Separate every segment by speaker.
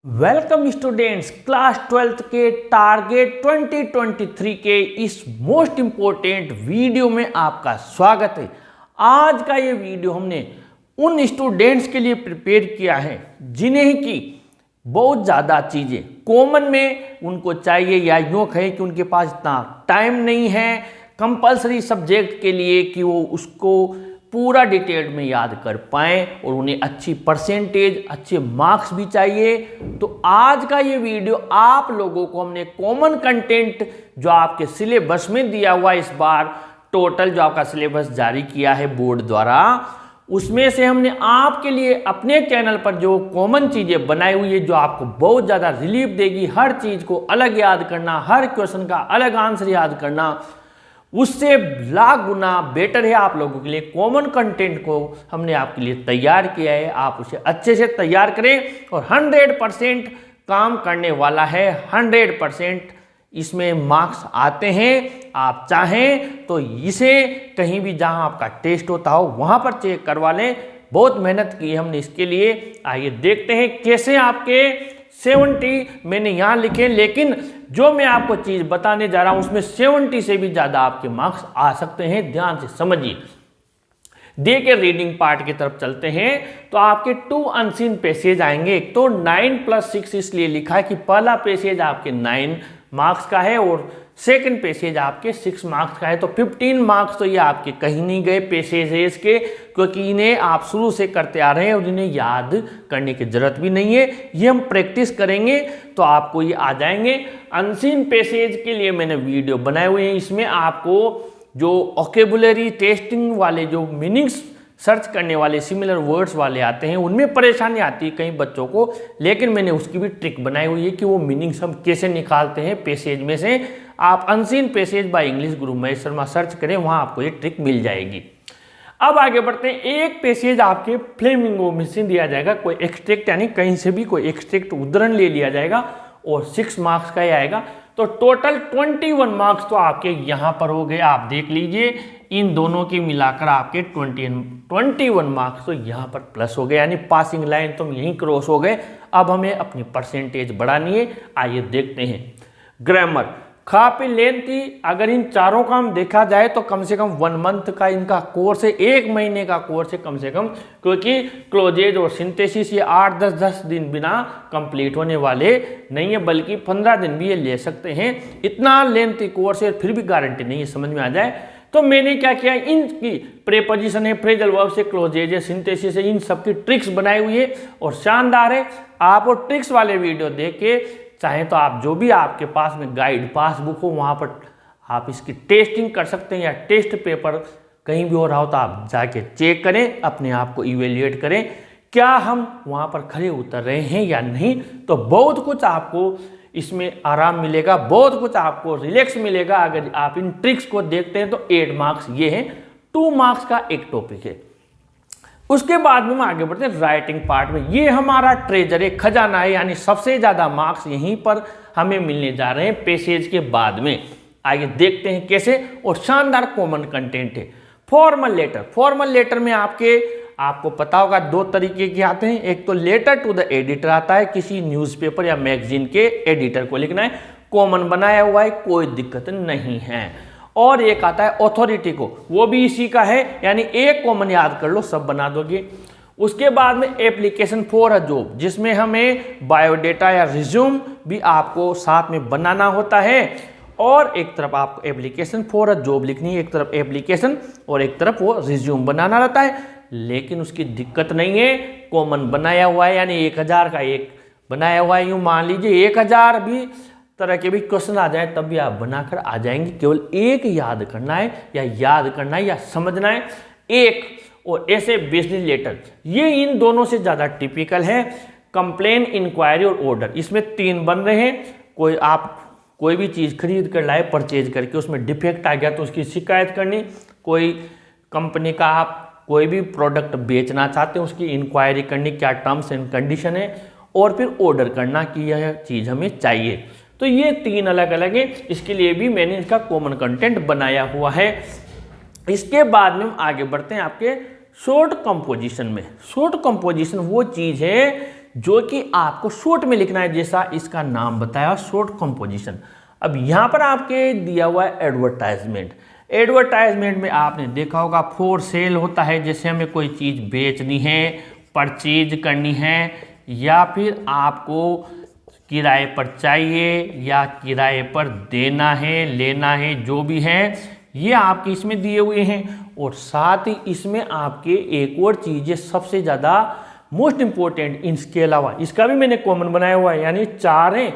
Speaker 1: Welcome students, class 12th के target 2023 के इस मोस्ट इम्पोर्टेंट वीडियो में आपका स्वागत है। आज का ये वीडियो हमने उन स्टूडेंट्स के लिए प्रिपेयर किया है जिन्हें कि बहुत ज़्यादा चीज़ें कॉमन में उनको चाहिए, या यूँ कहें कि उनके पास इतना टाइम नहीं है कंपलसरी सब्जेक्ट के लिए कि वो उसको पूरा डिटेल में याद कर पाएँ, और उन्हें अच्छी परसेंटेज, अच्छे मार्क्स भी चाहिए। तो आज का ये वीडियो आप लोगों को हमने कॉमन कंटेंट जो आपके सिलेबस में दिया हुआ है, इस बार टोटल जो आपका सिलेबस जारी किया है बोर्ड द्वारा, उसमें से हमने आपके लिए अपने चैनल पर जो कॉमन चीज़ें बनाई हुई है, जो आपको बहुत ज़्यादा रिलीफ देगी। हर चीज़ को अलग याद करना, हर क्वेश्चन का अलग आंसर याद करना, उससे लाख गुना बेटर है आप लोगों के लिए। कॉमन कंटेंट को हमने आपके लिए तैयार किया है, आप उसे अच्छे से तैयार करें और 100% काम करने वाला है। 100% इसमें मार्क्स आते हैं। आप चाहें तो इसे कहीं भी जहां आपका टेस्ट होता हो वहां पर चेक करवा लें। बहुत मेहनत की है हमने इसके लिए। आइए देखते हैं कैसे आपके 70 मैंने यहाँ लिखे, लेकिन जो मैं आपको चीज़ बताने जा रहा हूँ उसमें 70 से भी ज़्यादा आपके मार्क्स आ सकते हैं। ध्यान से समझिए। देखिए रीडिंग पार्ट की तरफ चलते हैं तो आपके 2 अनसीन पैसेज आएंगे। एक तो 9+6 इसलिए लिखा है कि पहला पैसेज आपके 9 मार्क्स का है और सेकंड पैसेज आपके 6 मार्क्स का है। तो 15 मार्क्स तो ये आपके कहीं नहीं गए पैसेजेस के, क्योंकि इन्हें आप शुरू से करते आ रहे हैं और इन्हें याद करने की जरूरत भी नहीं है। ये हम प्रैक्टिस करेंगे तो आपको ये आ जाएंगे। अनसीन पैसेज के लिए मैंने वीडियो बनाए हुए हैं। इसमें आपको जो वोकैबुलरी टेस्टिंग वाले जो मीनिंग्स सर्च करने वाले सिमिलर वर्ड्स वाले आते हैं, उनमें परेशानी आती है कई बच्चों को, लेकिन मैंने उसकी भी ट्रिक बनाई हुई है कि वो मीनिंग्स हम कैसे निकालते हैं पैसेज में से। आप unseen passage by English Guru Mahesh Sharma search करें, वहाँ आपको ये ट्रिक मिल जाएगी। अब आगे बढ़ते हैं। एक पैसेज आपके फ्लेमिंगो में से दिया जाएगा, कोई एक्सट्रैक्ट यानी कहीं से भी कोई एक्सट्रैक्ट उद्धरण ले लिया जाएगा और 6 मार्क्स का ही आएगा। तो टोटल 21 मार्क्स तो आपके यहाँ पर हो गए। आप देख लीजिए, इन दोनों की मिलाकर आपके 21 मार्क्स तो यहाँ पर प्लस हो गए, यानी पासिंग लाइन तो यहीं क्रॉस हो गए। अब हमें अपनी परसेंटेज बढ़ानी है। आइए देखते हैं। ग्रामर काफी लेंथी, अगर इन चारों का हम देखा जाए तो कम से कम 1 मंथ का इनका कोर्स है, 1 महीने का कोर्स है कम से कम, क्योंकि क्लोजेज और सिंथेसिस ये 8-10 दिन बिना कंप्लीट होने वाले नहीं है, बल्कि 15 दिन भी ये ले सकते हैं। इतना लेंथी कोर्स है, फिर भी गारंटी नहीं है समझ में आ जाए। तो मैंने क्या किया, इनकी प्रेपोजिशन है, फ्रेजल वर्ब से, क्लोजेज है, सिंथेसिस है, इन सबकी ट्रिक्स बनाई हुई है और शानदार है। आप वो ट्रिक्स वाले वीडियो देख के चाहे तो आप जो भी आपके पास में गाइड पासबुक हो वहाँ पर आप इसकी टेस्टिंग कर सकते हैं, या टेस्ट पेपर कहीं भी हो रहा हो तो आप जाके चेक करें, अपने आप को इवेल्युएट करें क्या हम वहाँ पर खरे उतर रहे हैं या नहीं। तो बहुत कुछ आपको इसमें आराम मिलेगा, बहुत कुछ आपको रिलैक्स मिलेगा अगर आप इन ट्रिक्स को देखते हैं। तो 8 मार्क्स ये है, 2 मार्क्स का एक टॉपिक है। उसके बाद में हम आगे बढ़ते हैं राइटिंग पार्ट में। ये हमारा ट्रेजर है, खजाना है, यानी सबसे ज़्यादा मार्क्स यहीं पर हमें मिलने जा रहे हैं पैसेज के बाद में। आगे देखते हैं कैसे। और शानदार कॉमन कंटेंट है। फॉर्मल लेटर, फॉर्मल लेटर में आपको पता होगा 2 तरीके के आते हैं। एक तो लेटर टू द एडिटर आता है, किसी न्यूज़पेपर या मैगजीन के एडिटर को लिखना है, कॉमन बनाया हुआ है, कोई दिक्कत नहीं है। और एक आता है अथॉरिटी को, वो भी इसी का है, यानी एक कॉमन याद कर लो सब बना दोगे। उसके बाद में एप्लीकेशन फॉर अ जॉब, जिसमें हमें बायोडेटा या रिज्यूम भी आपको साथ में बनाना होता है। और एक तरफ आपको एप्लीकेशन फॉर अ जॉब लिखनी है, एक तरफ एप्लीकेशन और एक तरफ वो रिज्यूम बनाना रहता है। लेकिन उसकी दिक्कत नहीं है, कॉमन बनाया हुआ है, यानी 1000 का एक बनाया हुआ है। यूँ मान लीजिए 1000 भी तरह के भी क्वेश्चन आ जाए तब भी आप बनाकर आ जाएंगे। केवल एक याद करना है, या समझना है एक। और ऐसे बिजनेस लेटर, ये इन दोनों से ज़्यादा टिपिकल है। कंप्लेन, इंक्वायरी और ऑर्डर, इसमें 3 बन रहे हैं। आप कोई भी चीज़ खरीद कर लाए, परचेज करके उसमें डिफेक्ट आ गया तो उसकी शिकायत करनी। कोई कंपनी का आप कोई भी प्रोडक्ट बेचना चाहते हैं, उसकी इंक्वायरी करनी, क्या टर्म्स एंड कंडीशन है, और फिर ऑर्डर करना कि यह चीज़ हमें चाहिए। तो ये 3 अलग अलग है, इसके लिए भी मैंने इसका कॉमन कंटेंट बनाया हुआ है। इसके बाद में हम आगे बढ़ते हैं आपके शॉर्ट कंपोजिशन में। शॉर्ट कंपोजिशन वो चीज़ है जो कि आपको शॉर्ट में लिखना है, जैसा इसका नाम बताया शॉर्ट कंपोजिशन। अब यहाँ पर आपके दिया हुआ है एडवर्टाइजमेंट। एडवर्टाइजमेंट में आपने देखा होगा फॉर सेल होता है, जैसे हमें कोई चीज़ बेचनी है, परचेज करनी है, या फिर आपको किराए पर चाहिए या किराए पर देना है, लेना है, जो भी है ये आपके इसमें दिए हुए हैं। और साथ ही इसमें आपके एक और चीज़ है सबसे ज़्यादा मोस्ट इंपॉर्टेंट, इसके अलावा इसका भी मैंने कॉमन बनाया हुआ है, यानी 4 हैं,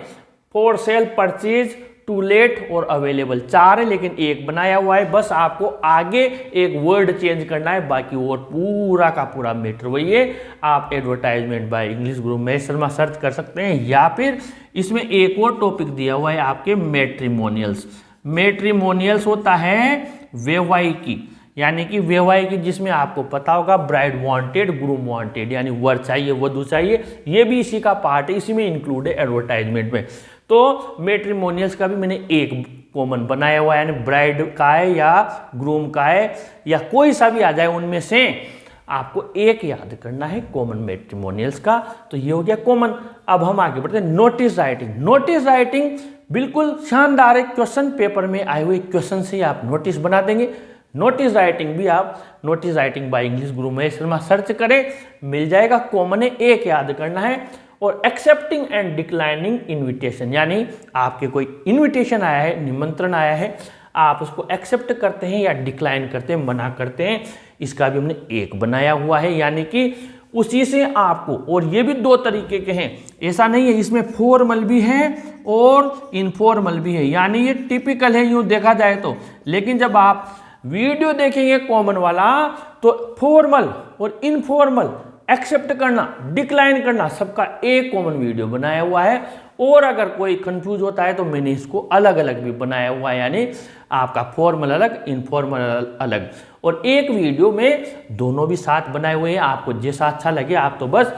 Speaker 1: for sale, purchase, to let और अवेलेबल। 4 है लेकिन एक बनाया हुआ है, बस आपको आगे एक वर्ड चेंज करना है, बाकी और पूरा का पूरा मैटर वही है। आप advertisement by English Guru Mahesh Sharma search कर सकते हैं, या फिर इसमें एक और टॉपिक दिया हुआ है आपके मैट्रिमोनियल्स। मैट्रिमोनियल्स होता है वैवाहिकी, यानी कि वैवाहिकी जिसमें आपको पता होगा ब्राइड वांटेड, ग्रूम वांटेड, यानी वर चाहिए, वधू चाहिए, ये भी इसी का पार्ट है, इसी में इंक्लूड है एडवर्टाइजमेंट में। तो मैट्रिमोनियल्स का भी मैंने एक कॉमन बनाया हुआ है, यानी ब्राइड का है या ग्रूम का है या कोई सा भी आ जाए, उनमें से आपको एक याद करना है कॉमन मैट्रिमोनियल्स का। तो ये हो गया कॉमन। अब हम आगे बढ़ते हैं नोटिस राइटिंग। नोटिस राइटिंग बिल्कुल शानदार है, क्वेश्चन पेपर में आए हुए क्वेश्चन से आप नोटिस बना देंगे। नोटिस राइटिंग भी आप notice writing by English Guru Mahesh Sharma search करें, मिल जाएगा। कॉमन है, एक याद करना है। और एक्सेप्टिंग एंड डिक्लाइनिंग इन्विटेशन, यानी आपके कोई इन्विटेशन आया है, निमंत्रण आया है, आप उसको एक्सेप्ट करते हैं या डिक्लाइन करते हैं, मना करते हैं, इसका भी हमने एक बनाया हुआ है। यानी कि उसी से आपको, और ये भी 2 तरीके के हैं, ऐसा नहीं है, इसमें फॉर्मल भी है और इनफॉर्मल भी है, यानी ये टिपिकल है यूँ देखा जाए तो। लेकिन जब आप वीडियो देखेंगे कॉमन वाला, तो फॉर्मल और इनफॉर्मल, एक्सेप्ट करना, डिक्लाइन करना, सबका एक कॉमन वीडियो बनाया हुआ है। और अगर कोई कंफ्यूज होता है तो मैंने इसको अलग अलग भी बनाया हुआ है, यानी आपका फॉर्मल अलग, इनफॉर्मल अलग, और एक वीडियो में दोनों भी साथ बनाए हुए हैं। आपको जैसा अच्छा लगे आप तो बस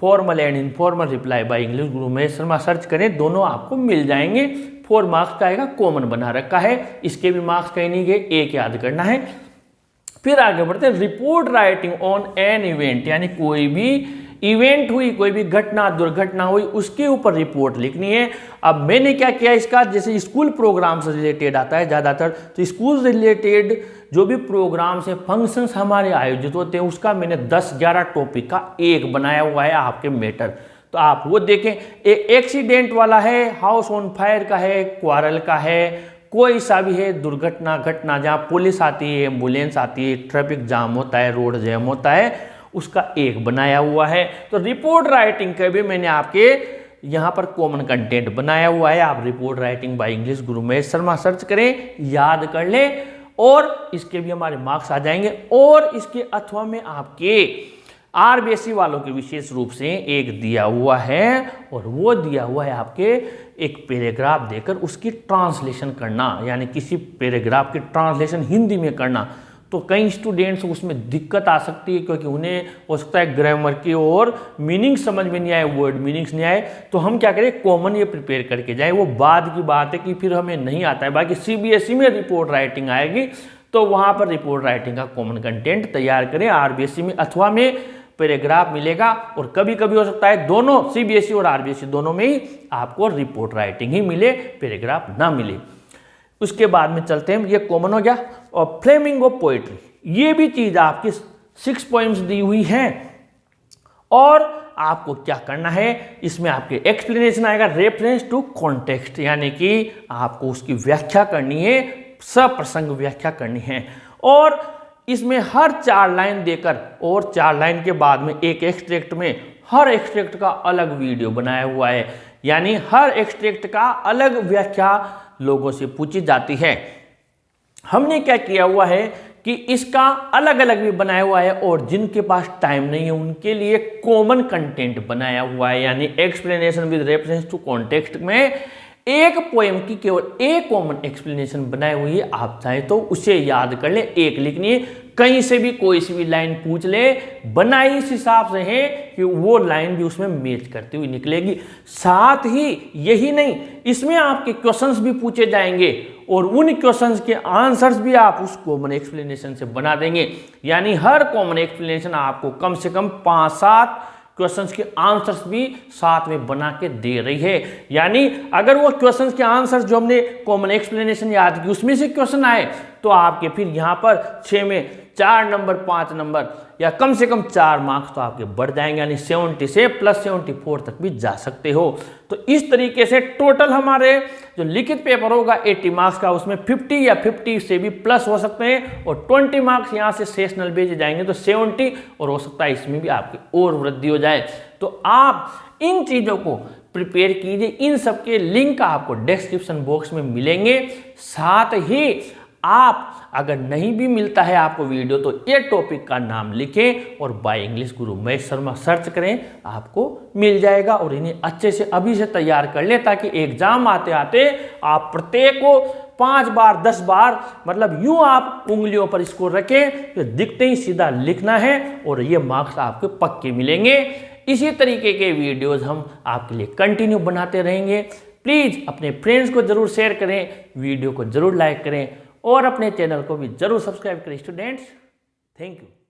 Speaker 1: formal and informal reply by English Guru Mahesh Sharma search करें, दोनों आपको मिल जाएंगे। 4 मार्क्स का आएगा, कॉमन बना रखा है, इसके भी मार्क्स कहीं नहीं गए, एक याद करना है। फिर आगे बढ़ते हैं report writing on an event, यानी कोई भी इवेंट हुई, कोई भी घटना, दुर्घटना हुई, उसके ऊपर रिपोर्ट लिखनी है। अब मैंने क्या किया इसका, जैसे स्कूल प्रोग्राम से रिलेटेड आता है ज़्यादातर, तो स्कूल से रिलेटेड जो भी प्रोग्राम्स है, फंक्शंस हमारे आयोजित होते हैं, उसका मैंने 10-11 टॉपिक का एक बनाया हुआ है आपके मैटर। तो आप वो देखें, एक एक्सीडेंट वाला है, हाउस ऑन फायर का है, क्वारल का है, कोई सा भी है, दुर्घटना, घटना जहाँ पुलिस आती है, एम्बुलेंस आती है, ट्रैफिक जाम होता है, रोड जैम होता है, उसका एक बनाया हुआ है। तो रिपोर्ट राइटिंग का भी मैंने आपके यहाँ पर कॉमन कंटेंट बनाया हुआ है। आप report writing by English Guru Mahesh Sharma search करें, याद कर लें, और इसके भी हमारे मार्क्स आ जाएंगे। और इसके अथवा में आपके आरबीएससी वालों के विशेष रूप से एक दिया हुआ है, और वो दिया हुआ है आपके एक पैराग्राफ देकर उसकी ट्रांसलेशन करना, यानी किसी पैराग्राफ की ट्रांसलेशन हिंदी में करना। तो कई स्टूडेंट्स उसमें दिक्कत आ सकती है, क्योंकि उन्हें हो सकता है ग्रामर की और मीनिंग समझ में नहीं आए, वर्ड मीनिंग्स नहीं आए। तो हम क्या करें, कॉमन ये प्रिपेयर करके जाएं। वो बाद की बात है कि फिर हमें नहीं आता है। बाकी सीबीएसई में रिपोर्ट राइटिंग आएगी, तो वहाँ पर रिपोर्ट राइटिंग का कॉमन कंटेंट तैयार करें। आरबीएसई में अथवा में पैराग्राफ मिलेगा, और कभी कभी हो सकता है दोनों सीबीएसई और आरबीएसई दोनों में ही आपको रिपोर्ट राइटिंग ही मिले, पैराग्राफ ना मिले। उसके बाद में चलते हैं, ये कॉमन हो गया। और फ्लेमिंगो पोएट्री, ये भी चीज आपकी 6 पॉइंट्स दी हुई है, और आपको क्या करना है, इसमें आपके एक्सप्लेनेशन आएगा, रेफरेंस टू कॉन्टेक्स्ट, यानी कि आपको उसकी व्याख्या करनी है, सप्रसंग व्याख्या करनी है। और इसमें हर 4 लाइन देकर और 4 लाइन के बाद में एक एक्सट्रैक्ट में, हर एक्सट्रैक्ट का अलग वीडियो बनाया हुआ है, यानी हर एक्सट्रैक्ट का अलग व्याख्या लोगों से पूछी जाती है। हमने क्या किया हुआ है कि इसका अलग अलग भी बनाया हुआ है, और जिनके पास टाइम नहीं है उनके लिए कॉमन कंटेंट बनाया हुआ है, यानी explanation with reference to context में एक पोएम की केवल एक कॉमन एक्सप्लेनेशन बनाई हुई है। आप चाहे तो उसे याद कर ले, एक लिखनी है, कहीं से भी कोई सी भी लाइन पूछ ले, बनाई इस हिसाब से है कि वो लाइन भी उसमें मैच करती हुई निकलेगी। साथ ही यही नहीं, इसमें आपके क्वेश्चंस भी पूछे जाएंगे, और उन क्वेश्चंस के आंसर्स भी आप उस कॉमन एक्सप्लेनेशन से बना देंगे। यानी हर कॉमन एक्सप्लेनेशन आपको कम से कम 5-7 क्वेश्चंस के आंसर्स भी साथ में बना के दे रही है। यानी अगर वो क्वेश्चंस के आंसर्स जो हमने कॉमन एक्सप्लेनेशन याद की उसमें से क्वेश्चन आए तो आपके फिर यहाँ पर 6 में 4 नंबर 5 नंबर या कम से कम 4 मार्क्स तो आपके बढ़ जाएंगे, यानी 70 से +74 तक भी जा सकते हो। तो इस तरीके से टोटल हमारे जो लिखित पेपर होगा 80 मार्क्स का, उसमें 50 या 50 से भी प्लस हो सकते हैं और 20 मार्क्स यहाँ से सेशनल भेजे जाएंगे तो 70, और हो सकता है इसमें भी आपकी और वृद्धि हो जाए। तो आप इन चीज़ों को प्रिपेयर कीजिए, इन सब के लिंक आपको डिस्क्रिप्शन बॉक्स में मिलेंगे। साथ ही आप अगर नहीं भी मिलता है आपको वीडियो तो ये टॉपिक का नाम लिखें और by English Guru Mahesh Sharma search करें, आपको मिल जाएगा। और इन्हें अच्छे से अभी से तैयार कर लें ताकि एग्जाम आते आते आप प्रत्येक को 5 बार 10 बार मतलब यूं आप उंगलियों पर इसको रखें तो दिखते ही सीधा लिखना है और ये मार्क्स आपके पक्के मिलेंगे। इसी तरीके के वीडियोस हम आपके लिए कंटिन्यू बनाते रहेंगे। प्लीज़ अपने फ्रेंड्स को जरूर शेयर करें, वीडियो को जरूर लाइक करें और अपने चैनल को भी जरूर सब्सक्राइब करें स्टूडेंट्स। Thank you.